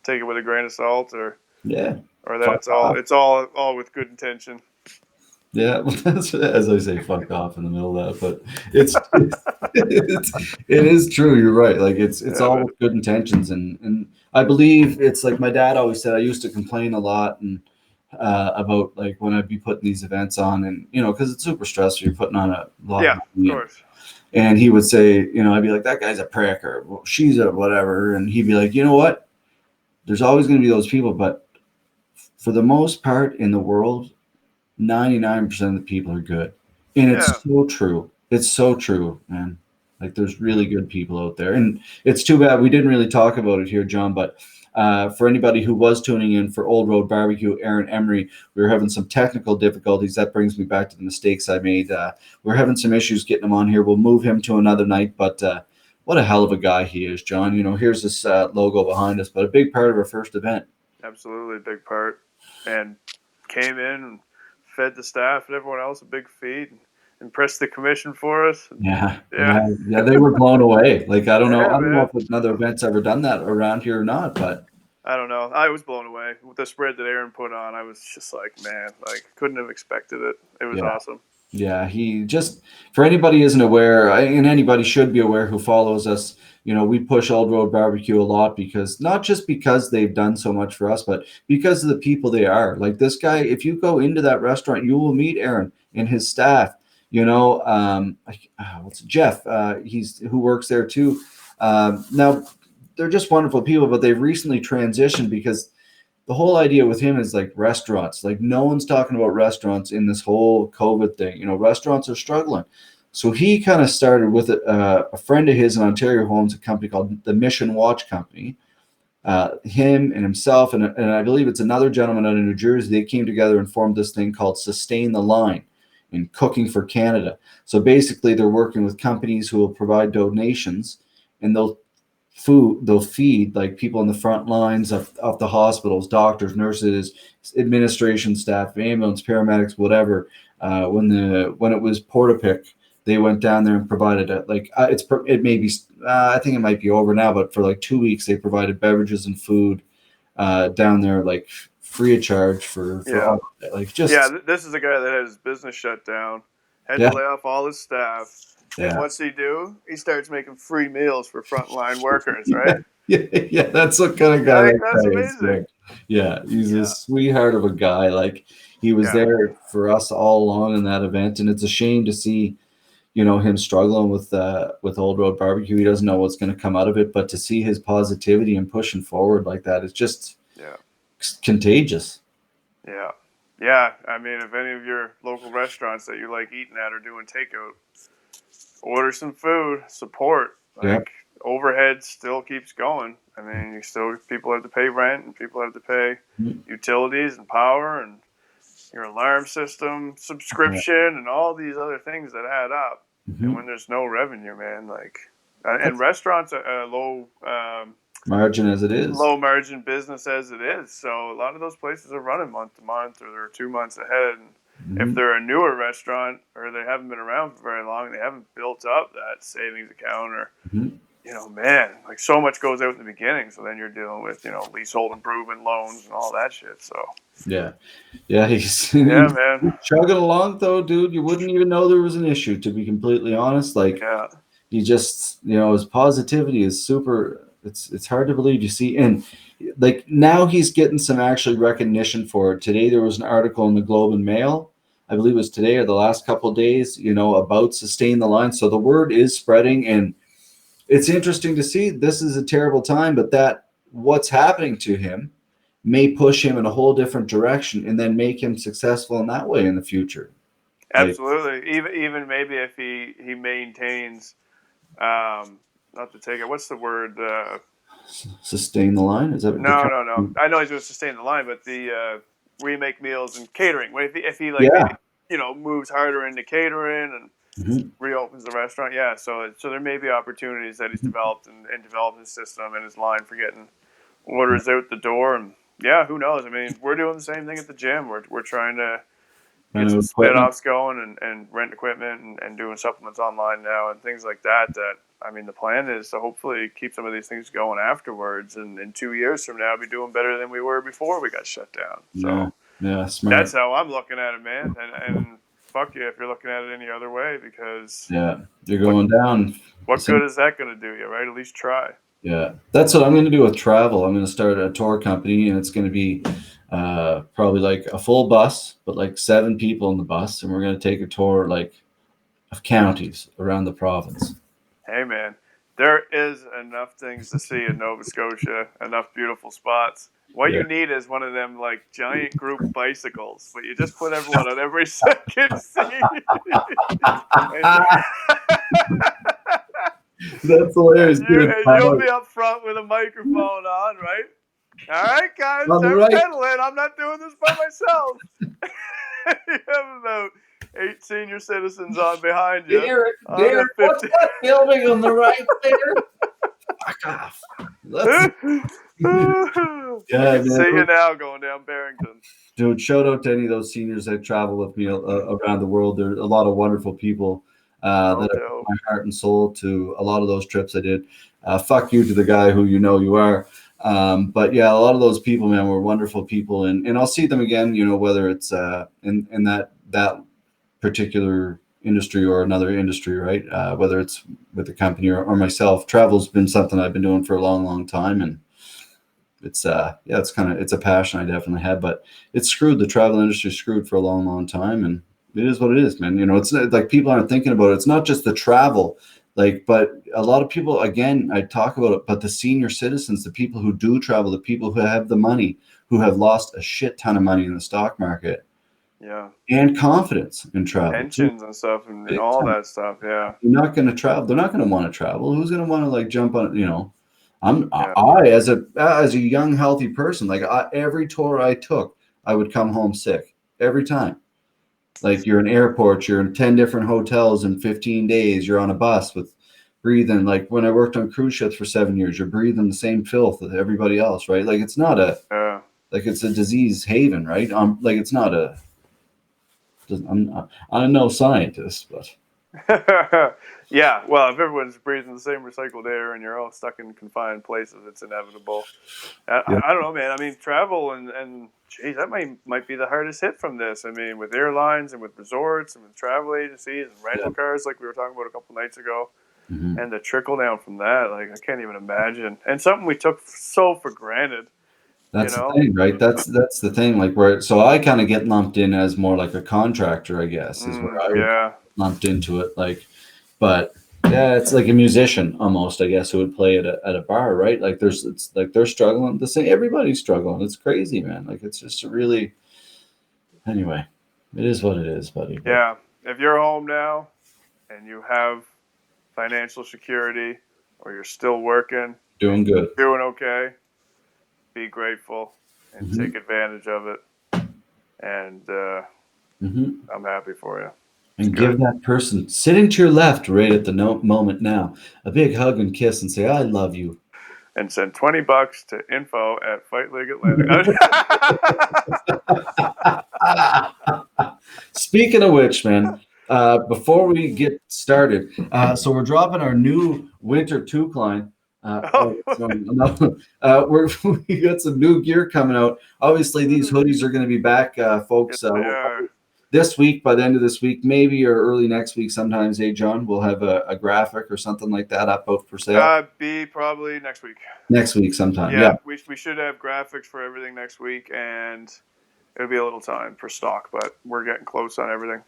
take it with a grain of salt, or that it's all with good intention. Yeah, well, that's, as I say, fuck off in the middle of that, but it is true. You're right. Like it's all with good intentions, and I believe it's like my dad always said. I used to complain a lot and. About like when I'd be putting these events on, and because it's super stressful, you're putting on a lot of course. And he would say, I'd be like, that guy's a prick, or well, she's a whatever, and he'd be like, you know what, there's always going to be those people, but for the most part in the world, 99% of the people are good. And it's so true, man. Like, there's really good people out there, and it's too bad we didn't really talk about it here, John, but for anybody who was tuning in for Old Road Barbecue, Aaron Emery, we were having some technical difficulties. That brings me back to the mistakes I made. We're having some issues getting him on here. We'll move him to another night, but what a hell of a guy he is, John. Here's this logo behind us, but a big part of our first event. Absolutely, a big part. And came in and fed the staff and everyone else a big feed. Impressed the commission for us. Yeah, they were blown away. Like, I don't know if another event's ever done that around here or not, but I don't know. I was blown away with the spread that Aaron put on. I was just like, man, couldn't have expected it. It was awesome. Yeah, he just, for anybody who isn't aware, and anybody should be aware who follows us, we push Old Road Barbecue a lot because not just because they've done so much for us, but because of the people they are. Like this guy, if you go into that restaurant, you will meet Aaron and his staff. What's Jeff? He's who works there too. Now they're just wonderful people, but they've recently transitioned because the whole idea with him is like restaurants. Like no one's talking about restaurants in this whole COVID thing. Restaurants are struggling. So he kind of started with a friend of his in Ontario who owns a company called the Mission Watch Company. Him and himself, and I believe it's another gentleman out of New Jersey, they came together and formed this thing called Sustain the Line in Cooking for Canada. So basically, they're working with companies who will provide donations, and they'll feed like people in the front lines of the hospitals, doctors, nurses, administration staff, ambulance, paramedics, whatever. When it was Portapic, they went down there and provided it may be I think it might be over now, but for like 2 weeks they provided beverages and food down there like free of charge for all, like just This is a guy that had his business shut down, had Yeah. to lay off all his staff. And Yeah. what's he do? He starts making free meals for frontline workers, right? Yeah, that's what kind of guy Right? that That's guy is. amazing. Yeah, he's a sweetheart of a guy. Like he was there for us all along in that event, and it's a shame to see, him struggling with Old Road Barbecue. He doesn't know what's going to come out of it, but to see his positivity and pushing forward like that is just contagious. Yeah. Yeah. I mean, if any of your local restaurants that you like eating at are doing takeout, order some food, support. Like overhead still keeps going. I mean, people have to pay rent and people have to pay utilities and power and your alarm system subscription and all these other things that add up. And when there's no revenue, man, and restaurants are low margin as it is, low margin business as it is. So a lot of those places are running month to month or they're 2 months ahead. And if they're a newer restaurant or they haven't been around for very long, they haven't built up that savings account or, man, like so much goes out in the beginning. So then you're dealing with, leasehold improvement loans and all that shit. So he's man, chugging along though, dude. You wouldn't even know there was an issue, to be completely honest. Like he just, his positivity is super. It's hard to believe. You see, and like now he's getting some actually recognition for it. Today there was an article in the Globe and Mail, I believe it was today or the last couple of days, about Sustain the Line. So the word is spreading, and it's interesting to see. This is a terrible time, but that what's happening to him may push him in a whole different direction and then make him successful in that way in the future. Absolutely. Even maybe if he maintains, not to take it. What's the word? Sustain the line? Is that no? I know he's going to sustain the line, but the remake meals and catering. If he moves harder into catering and reopens the restaurant, So there may be opportunities that he's developed and developed his system and his line for getting orders out the door. And who knows? I mean, we're doing the same thing at the gym. We're trying to get some spin-offs going and rent equipment and doing supplements online now and things like that. I mean, the plan is to hopefully keep some of these things going afterwards, and in 2 years from now, be doing better than we were before we got shut down. So smart. That's how I'm looking at it, man. And fuck you if you're looking at it any other way, because you're going down. What good is that going to do you, right? At least try. Yeah, that's what I'm going to do with travel. I'm going to start a tour company, and it's going to be probably like a full bus, but like 7 people in the bus, and we're going to take a tour like of counties around the province. Hey, man, there is enough things to see in Nova Scotia, enough beautiful spots. What you need is one of them like giant group bicycles, but you just put everyone on every second seat. That's hilarious. You'll be up front with a microphone on, right? All right, guys, I'm pedaling. I'm not doing this by myself. You have about 8 senior citizens on behind you. Derek, what's that building on the right there? Fuck off. See you now going down Barrington. Dude, shout out to any of those seniors that travel with me around the world. There are a lot of wonderful people that have put my heart and soul to a lot of those trips I did. Fuck you to the guy who you are. But a lot of those people, man, were wonderful people, and I'll see them again, whether it's in that particular industry or another industry, right? Whether it's with the company or myself, travel's been something I've been doing for a long, long time, and it's it's a passion I definitely have, but it's screwed. The travel industry screwed for a long, long time, and it is what it is, man. It's like people aren't thinking about it. It's not just the travel, but a lot of people, again, I talk about it, but the senior citizens, the people who do travel, the people who have the money, who have lost a shit ton of money in the stock market, and confidence in travel, pensions and stuff, and all that stuff. Yeah, they're not going to travel. They're not going to want to travel. Who's going to want to like jump on? I as a young healthy person, every tour I took, I would come home sick every time. Like you're in airports, you're in 10 different hotels in 15 days, you're on a bus with breathing. Like when I worked on cruise ships for 7 years, you're breathing the same filth as everybody else, right? Like it's not it's a disease haven, right? It's not I'm no scientist, but yeah. Well, if everyone's breathing the same recycled air and you're all stuck in confined places, it's inevitable. I don't know, man. I mean, travel and geez, that might be the hardest hit from this. I mean, with airlines and with resorts and with travel agencies and rental cars, like we were talking about a couple nights ago, and the trickle down from that, like I can't even imagine. And something we took so for granted. That's the thing, right? That's the thing. So I kind of get lumped in as more like a contractor, I guess, is where I would lumped into it. But yeah, it's like a musician almost, I guess, who would play at a bar, right? It's like they're struggling. The same, everybody's struggling. It's crazy, man. Like it's just anyway, it is what it is, buddy. But, yeah, if you're home now and you have financial security, or you're still working, doing good, doing okay, be grateful and take advantage of it. And I'm happy for you. And give that person sitting to your left right at the moment now a big hug and kiss and say, I love you. And send $20 to info@Fight League Atlantic. Speaking of which, man, before we get started, so we're dropping our new winter toque line. We got some new gear coming out. Obviously, these hoodies are going to be back, folks. This week, by the end of this week, maybe, or early next week, sometimes, John, we'll have a graphic or something like that up out for sale. Be probably next week. Next week, sometime. Yeah, we should have graphics for everything next week, and it'll be a little time for stock, but we're getting close on everything.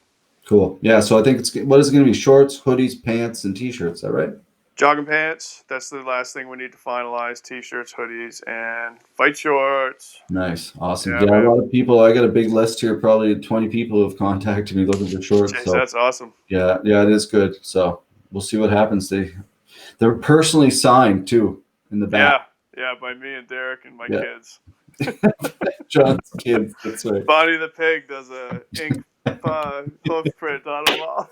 Cool. Yeah, so I think what is it going to be? Shorts, hoodies, pants, and t-shirts. Is that right? Jogging pants. That's the last thing we need to finalize. T-shirts, hoodies, and fight shorts. Nice. Awesome. Yeah, a lot of people. I got a big list here. Probably 20 people who have contacted me looking for shorts. Jeez, so that's awesome. Yeah, it is good. So we'll see what happens. They're personally signed too in the back. Yeah, by me and Derek and my kids. John's kids. That's right. Bonnie the pig does a ink hoof print on them all.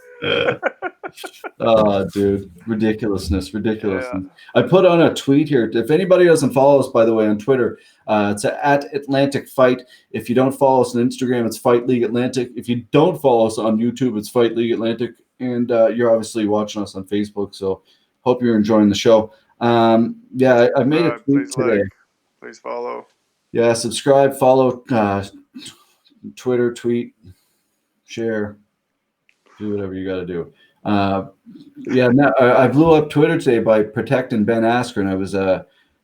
Oh, dude, ridiculousness. Yeah. I put on a tweet here. If anybody doesn't follow us, by the way, on Twitter, it's at Atlantic Fight. If you don't follow us on Instagram, it's Fight League Atlantic. If you don't follow us on YouTube, it's Fight League Atlantic. And you're obviously watching us on Facebook, so hope you're enjoying the show. I made a tweet today. Please follow. Yeah, subscribe, follow, Twitter, tweet, share, do whatever you got to do. I blew up Twitter today by protecting Ben Askren. I was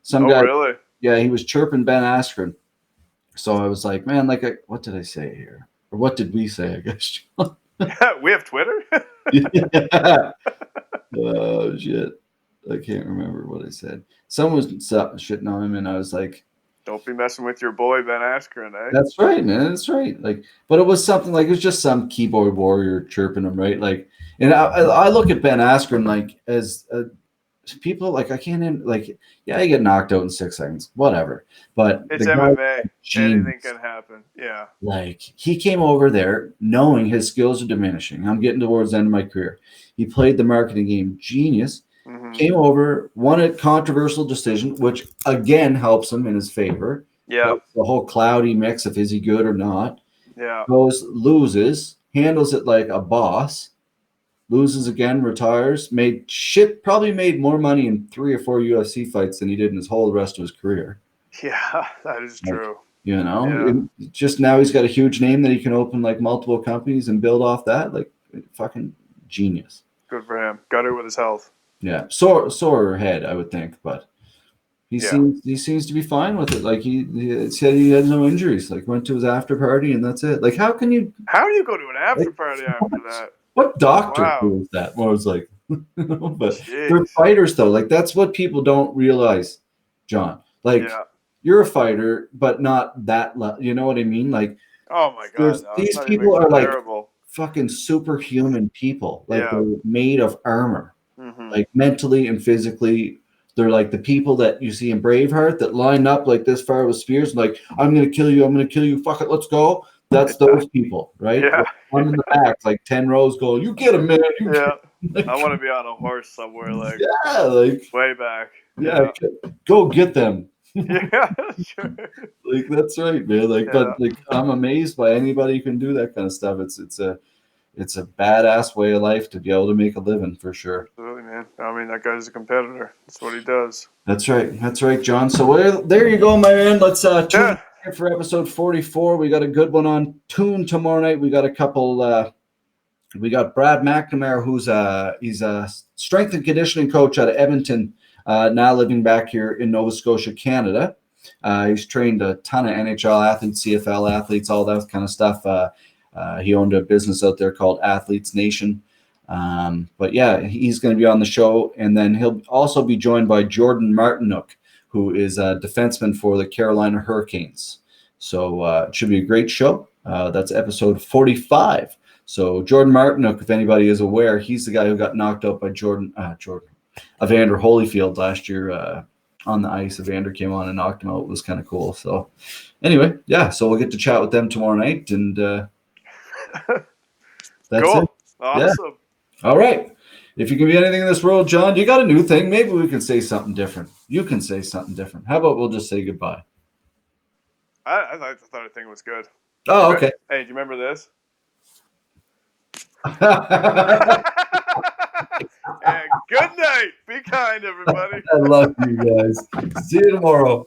some guy. Really? Yeah, he was chirping Ben Askren. So I was like, man, what did I say here? Or what did we say, I guess? We have Twitter? Yeah. Oh, shit. I can't remember what I said. Someone was shitting on him, and I was like, don't be messing with your boy Ben Askren, eh? That's right, man. That's right. But it was something it was just some keyboard warrior chirping him, right? And I look at Ben Askren as people I can't even you get knocked out in 6 seconds, whatever. But it's MMA. Anything can happen. Yeah. He came over there knowing his skills are diminishing. I'm getting towards the end of my career. He played the marketing game genius. Came over, won a controversial decision, which again helps him in his favor. Yeah. The whole cloudy mix of is he good or not. Yeah. Loses, handles it like a boss, loses again, retires, probably made more money in 3 or 4 UFC fights than he did in his whole rest of his career. Yeah, that is true. Just now he's got a huge name that he can open multiple companies and build off that. Fucking genius. Good for him. Got it with his health. Yeah, sore head, I would think, but he seems to be fine with it. Like he said, he had no injuries. Like went to his after party and that's it. Like how do you go to an after party after that? What doctor Wow. does that? Well, I was like, but Jeez. they're fighters though. Like that's what people don't realize, John. Like you're a fighter, but not that. You know what I mean? Like, oh my god, no, these people are comparable. like fucking superhuman people. Like Yeah. they're made of armor, Mhm. like mentally and physically. They're like the people that you see in Braveheart that line up like this far with spears, and like, I'm gonna kill you, I'm gonna kill you, fuck it, let's go. That's those people, right? Yeah. One in the back, like 10 rows go, you get him, man. You get Yeah. him. Like, I want to be on a horse somewhere, like yeah, like way back. yeah, go get them. Yeah, sure. Like that's right, man. Like, but like I'm amazed by anybody who can do that kind of stuff. It's a badass way of life to be able to make a living for sure. Absolutely, man. I mean, that guy's a competitor. That's what he does. That's right, John. So there you go, my man. Let's tune in for episode 44. We got a good one on tune tomorrow night. We got a couple. We got Brad McNamara, he's a strength and conditioning coach out of Edmonton, now living back here in Nova Scotia, Canada. He's trained a ton of NHL athletes, CFL athletes, all that kind of stuff. He owned a business out there called Athletes Nation. But yeah, he's going to be on the show. And then he'll also be joined by Jordan Martinook, who is a defenseman for the Carolina Hurricanes. So it should be a great show. That's episode 45. So Jordan Martinook, if anybody is aware, he's the guy who got knocked out by Evander Holyfield last year on the ice. Evander came on and knocked him out. It was kind of cool. So anyway, yeah, so we'll get to chat with them tomorrow night. And that's cool. it. Awesome. Yeah. All right. If you can be anything in this world, John, you got a new thing. Maybe we can say something different. You can say something different. How about we'll just say goodbye? I thought the thing was good. Oh, okay. Hey, do you remember this? And good night. Be kind, everybody. I love you guys. See you tomorrow.